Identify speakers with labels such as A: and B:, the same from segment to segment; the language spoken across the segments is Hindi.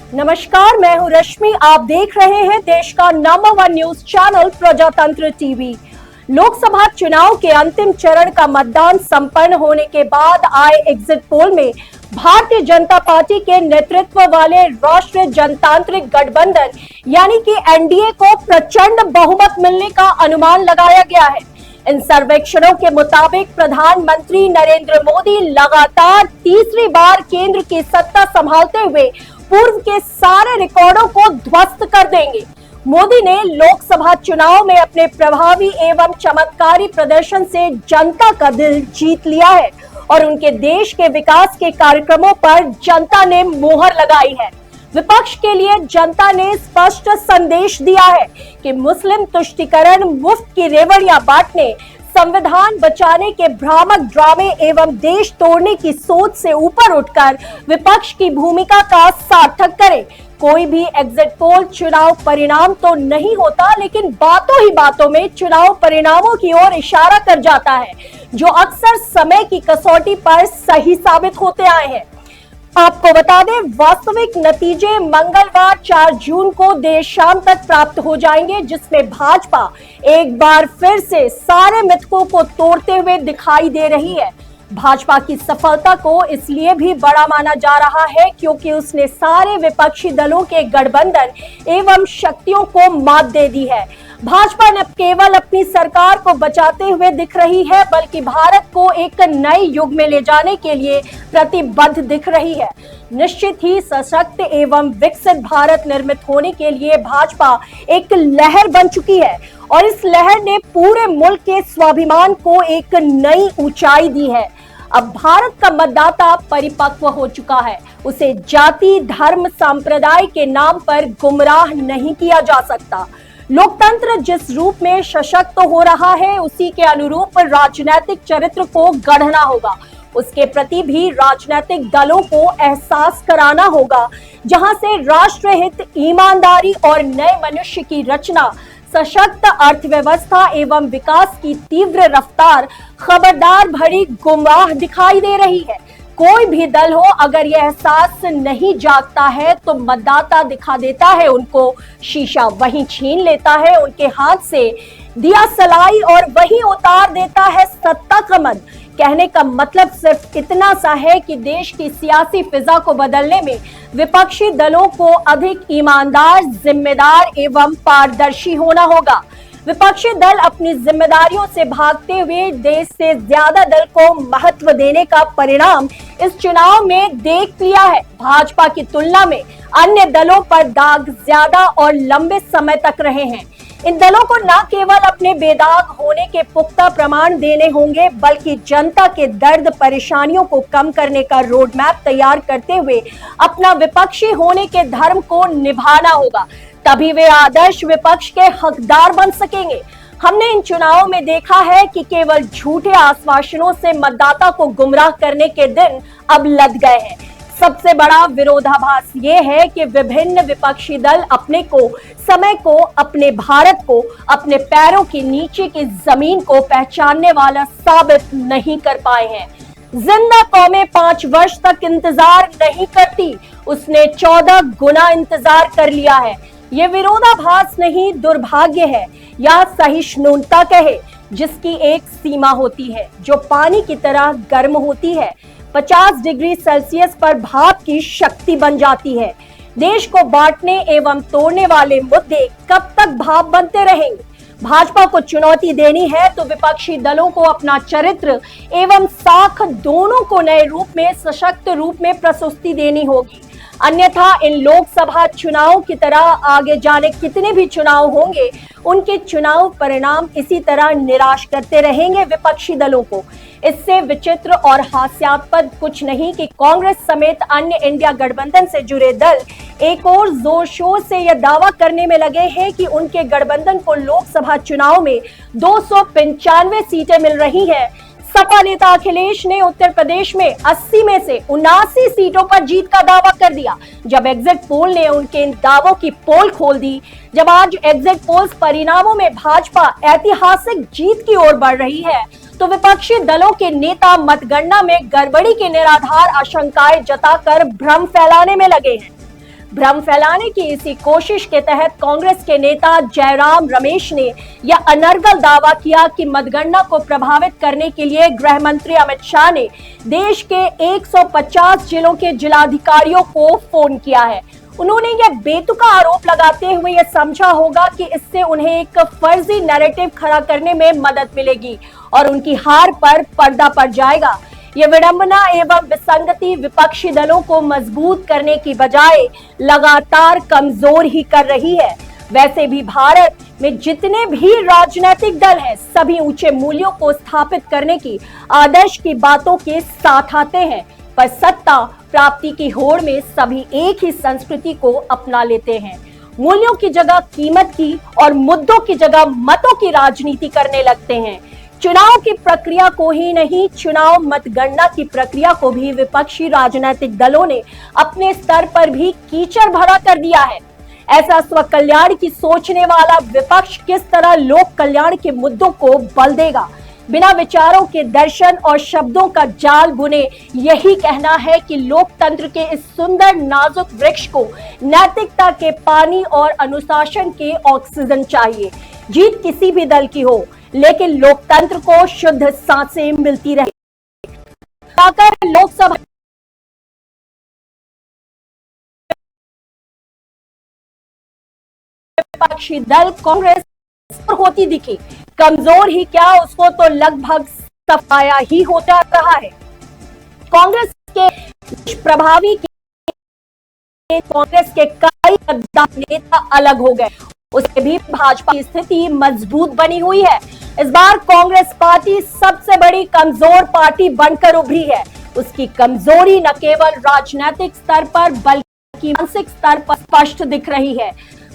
A: नमस्कार, मैं हूं रश्मि। आप देख रहे हैं देश का नंबर 1 न्यूज चैनल प्रजातंत्र टीवी। लोकसभा चुनाव के अंतिम चरण का मतदान संपन्न होने के बाद आए एग्जिट पोल में भारतीय जनता पार्टी के नेतृत्व वाले राष्ट्रीय जनतांत्रिक गठबंधन यानी कि एनडीए को प्रचंड बहुमत मिलने का अनुमान लगाया गया है। इन सर्वेक्षणों के मुताबिक प्रधानमंत्री नरेंद्र मोदी लगातार तीसरी बार केंद्र की सत्ता संभालते हुए पूर्व के सारे रिकॉर्डों को ध्वस्त कर देंगे। मोदी ने लोकसभा चुनाव में अपने प्रभावी एवं चमत्कारी प्रदर्शन से जनता का दिल जीत लिया है और उनके देश के विकास के कार्यक्रमों पर जनता ने मोहर लगाई है। विपक्ष के लिए जनता ने स्पष्ट संदेश दिया है कि मुस्लिम तुष्टीकरण, मुफ्त की रेवड़ियां बांटने, संविधान बचाने के भ्रामक ड्रामे एवं देश तोड़ने की सोच से ऊपर उठकर विपक्ष की भूमिका का सार्थक करे। कोई भी एग्जिट पोल चुनाव परिणाम तो नहीं होता, लेकिन बातों ही बातों में चुनाव परिणामों की ओर इशारा कर जाता है, जो अक्सर समय की कसौटी पर सही साबित होते आए हैं। आपको बता दें, वास्तविक नतीजे मंगलवार 4 जून को देर शाम तक प्राप्त हो जाएंगे, जिसमें भाजपा एक बार फिर से सारे मिथकों को तोड़ते हुए दिखाई दे रही है। भाजपा की सफलता को इसलिए भी बड़ा माना जा रहा है क्योंकि उसने सारे विपक्षी दलों के गठबंधन एवं शक्तियों को मात दे दी है। भाजपा न केवल अपनी सरकार को बचाते हुए दिख रही है, बल्कि भारत को एक नए युग में ले जाने के लिए प्रतिबद्ध दिख रही है। निश्चित ही सशक्त एवं विकसित भारत निर्मित होने के लिए भाजपा एक लहर बन चुकी है और इस लहर ने पूरे मुल्क के स्वाभिमान को एक नई ऊंचाई दी है। अब भारत का मतदाता परिपक्व हो चुका है। उसे जाति, धर्म, संप्रदाय के नाम पर गुमराह नहीं किया जा सकता। लोकतंत्र जिस रूप में सशक्त हो रहा है, उसी के अनुरूप राजनीतिक चरित्र को गढ़ना होगा। उसके प्रति भी राजनीतिक दलों को एहसास कराना होगा, जहां से राष्ट्रहित, ईमानदारी और नए मनुष्य की रचना, सशक्त अर्थव्यवस्था एवं विकास की तीव्र रफ्तार खबरदार भरी गुमराह दिखाई दे रही है। कोई भी दल हो, अगर यह एहसास नहीं जागता है तो मतदाता दिखा देता है उनको शीशा, वहीं छीन लेता है उनके हाथ से दिया सलाई और वहीं उतार देता है सत्ता कमंद। कहने का मतलब सिर्फ इतना सा है कि देश की सियासी फिजा को बदलने में विपक्षी दलों को अधिक ईमानदार, जिम्मेदार एवं पारदर्शी होना होगा। विपक्षी दल अपनी जिम्मेदारियों से भागते हुए देश से ज्यादा दल को महत्व देने का परिणाम इस चुनाव में देख लिया है। भाजपा की तुलना में अन्य दलों पर दाग ज्यादा और लंबे समय तक रहे हैं। इन दलों को न केवल अपने बेदाग होने के पुख्ता प्रमाण देने होंगे, बल्कि जनता के दर्द परेशानियों को कम करने का रोड मैप तैयार करते हुए अपना विपक्षी होने के धर्म को निभाना होगा। तभी वे आदर्श विपक्ष के हकदार बन सकेंगे। हमने इन चुनावों में देखा है कि केवल झूठे आश्वासनों से मतदाता को गुमराह करने के दिन अब लद गए हैं। सबसे बड़ा विरोधाभास ये है कि विभिन्न विपक्षी दल अपने को, समय को, अपने भारत को, अपने पैरों के नीचे की जमीन को पहचानने वाला साबित नहीं कर पाए हैं। जिंदा कौमें 5 वर्ष तक इंतजार नहीं करती, उसने 14 गुना इंतजार कर लिया है। ये विरोधाभास नहीं, दुर्भाग्य है या सहिष्णुता कहे, जिसकी एक सीमा होती है, जो पानी की तरह गर्म होती है, 50 डिग्री सेल्सियस पर भाप की शक्ति बन जाती है। देश को बांटने एवं तोड़ने वाले मुद्दे कब तक भाप बनते रहेंगे? भाजपा को चुनौती देनी है तो विपक्षी दलों को अपना चरित्र एवं साख दोनों को नए रूप में, सशक्त रूप में प्रस्तुति देनी होगी। अन्यथा इन लोकसभा चुनाव की तरह आगे जाने कितने भी चुनाव होंगे, उनके चुनाव परिणाम इसी तरह निराश करते रहेंगे विपक्षी दलों को। इससे विचित्र और हास्यास्पद कुछ नहीं कि कांग्रेस समेत अन्य इंडिया गठबंधन से जुड़े दल एक और जोर शोर से यह दावा करने में लगे हैं कि उनके गठबंधन को लोकसभा चुनाव में 295 सीटें मिल रही हैं। सपा नेता अखिलेश ने उत्तर प्रदेश में 80 में से 79 सीटों पर जीत का दावा कर दिया। जब एग्जिट पोल ने उनके इन दावों की पोल खोल दी, जब आज एग्जिट पोल्स परिणामों में भाजपा ऐतिहासिक जीत की ओर बढ़ रही है, तो विपक्षी दलों के नेता मतगणना में गड़बड़ी की निराधार आशंकाएं जताकर भ्रम फैलाने में लगे हैं। भ्रम फैलाने की इसी कोशिश के तहत कांग्रेस के नेता जयराम रमेश ने यह अनर्गल दावा किया कि मतगणना को प्रभावित करने के लिए गृह मंत्री अमित शाह ने देश के 150 जिलों के जिलाधिकारियों को फोन किया है। उन्होंने यह बेतुका आरोप लगाते हुए यह समझा होगा कि इससे उन्हें एक फर्जी नैरेटिव खड़ा करने में मदद मिलेगी और उनकी हार पर पर्दा पड़ जाएगा। ये विडंबना एवं विसंगति विपक्षी दलों को मजबूत करने की बजाय लगातार कमजोर ही कर रही है। वैसे भी भारत में जितने भी राजनीतिक दल हैं, सभी ऊंचे मूल्यों को स्थापित करने की आदर्श की बातों के साथ आते हैं, पर सत्ता प्राप्ति की होड़ में सभी एक ही संस्कृति को अपना लेते हैं। मूल्यों की जगह कीमत की और मुद्दों की जगह मतों की राजनीति करने लगते हैं। चुनाव की प्रक्रिया को ही नहीं, चुनाव मतगणना की प्रक्रिया को भी विपक्षी राजनीतिक दलों ने अपने स्तर पर भी कीचड़ भरा कर दिया है। ऐसा स्वकल्याण की सोचने वाला विपक्ष किस तरह लोक कल्याण के मुद्दों को बल देगा? बिना विचारों के दर्शन और शब्दों का जाल बुने यही कहना है कि लोकतंत्र के इस सुंदर नाजुक वृक्ष को नैतिकता के पानी और अनुशासन के ऑक्सीजन चाहिए। जीत किसी भी दल की हो, लेकिन लोकतंत्र को शुद्ध सांसें मिलती रहे। लोकसभा विपक्षी दल कांग्रेस होती दिखी, कमजोर ही क्या, उसको तो लगभग सफाया ही होता रहा है। कांग्रेस के प्रभावी कांग्रेस के कई नेता अलग हो गए, उससे भी भाजपा की स्थिति मजबूत बनी हुई है। इस बार कांग्रेस पार्टी सबसे बड़ी कमजोर पार्टी बनकर उभरी है। उसकी कमजोरी न केवल राजनीतिक स्तर पर बल्कि मानसिक स्तर पर स्पष्ट दिख रही है।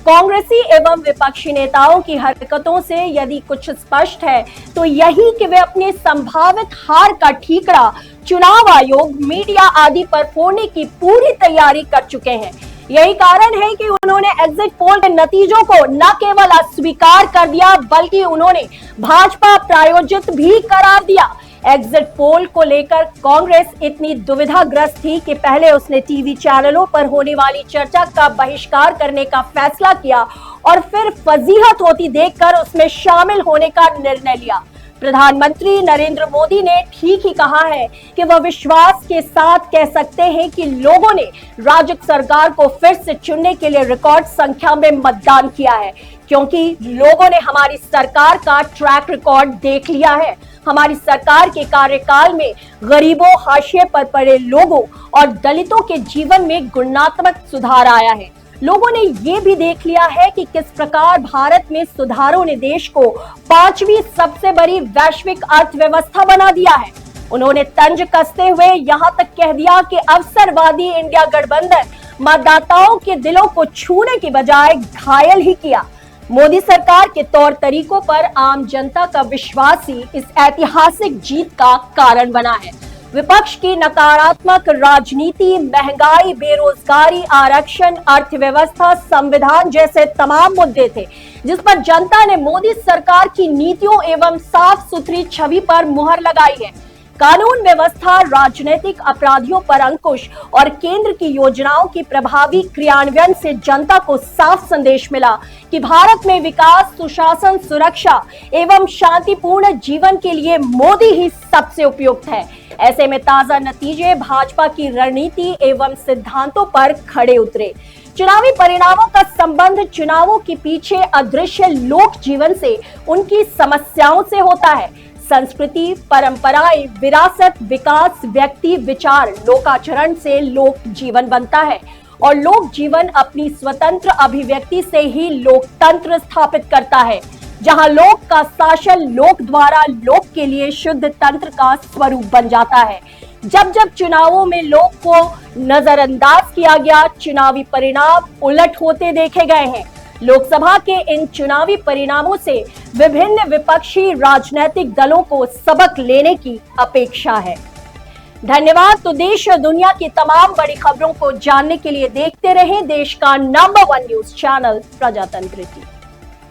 A: कांग्रेसी एवं विपक्षी नेताओं की हरकतों से यदि कुछ स्पष्ट है तो यही कि वे अपनी संभावित हार का ठीकरा चुनाव आयोग, मीडिया आदि पर फोड़ने की पूरी तैयारी कर चुके हैं। यही कारण है कि उन्होंने एग्जिट पोल के नतीजों को न केवल अस्वीकार कर दिया बल्कि उन्होंने भाजपा प्रायोजित भी करार दिया। एग्जिट पोल को लेकर कांग्रेस इतनी दुविधाग्रस्त थी कि पहले उसने टीवी चैनलों पर होने वाली चर्चा का बहिष्कार करने का फैसला किया और फिर फजीहत होती देखकर उसमें शामिल होने का निर्णय लिया। प्रधानमंत्री नरेंद्र मोदी ने ठीक ही कहा है कि वह विश्वास के साथ कह सकते हैं कि लोगों ने राजग सरकार को फिर से चुनने के लिए रिकॉर्ड संख्या में मतदान किया है, क्योंकि लोगों ने हमारी सरकार का ट्रैक रिकॉर्ड देख लिया है। हमारी सरकार के कार्यकाल में गरीबों, हाशिए पर पड़े लोगों और दलितों के जीवन में गुणात्मक सुधार आया है। लोगों ने ये भी देख लिया है कि किस प्रकार भारत में सुधारों ने देश को 5वीं सबसे बड़ी वैश्विक अर्थव्यवस्था बना दिया है। उन्होंने तंज कसते हुए यहां तक कह दिया कि अवसरवादी इंडिया गठबंधन मतदाताओं के दिलों को छूने की बजाय घायल ही किया। मोदी सरकार के तौर तरीकों पर आम जनता का विश्वास ही इस ऐतिहासिक जीत का कारण बना है। विपक्ष की नकारात्मक राजनीति, महंगाई, बेरोजगारी, आरक्षण, अर्थव्यवस्था, संविधान जैसे तमाम मुद्दे थे जिस पर जनता ने मोदी सरकार की नीतियों एवं साफ सुथरी छवि पर मुहर लगाई है। कानून व्यवस्था, राजनीतिक अपराधियों पर अंकुश और केंद्र की योजनाओं की प्रभावी क्रियान्वयन से जनता को साफ संदेश मिला कि भारत में विकास, सुशासन, सुरक्षा एवं शांतिपूर्ण जीवन के लिए मोदी ही सबसे उपयुक्त है। ऐसे में ताजा नतीजे भाजपा की रणनीति एवं सिद्धांतों पर खड़े उतरे। चुनावी परिणामों का संबंध चुनावों के पीछे अदृश्य लोक जीवन से, उनकी समस्याओं से होता है। संस्कृति, परंपराएं, विरासत, विकास, व्यक्ति, विचार, लोकाचरण से लोक जीवन बनता है और लोक जीवन अपनी स्वतंत्र अभिव्यक्ति से ही लोकतंत्र स्थापित करता है, जहां लोक का शासन लोक द्वारा लोक के लिए शुद्ध तंत्र का स्वरूप बन जाता है। जब जब चुनावों में लोक को नजरअंदाज किया गया, चुनावी परिणाम उलट होते देखे गए हैं। लोकसभा के इन चुनावी परिणामों से विभिन्न विपक्षी राजनीतिक दलों को सबक लेने की अपेक्षा है। धन्यवाद। तो देश और दुनिया की तमाम बड़ी खबरों को जानने के लिए देखते रहें देश का नंबर 1 न्यूज चैनल प्रजातंत्र टीवी।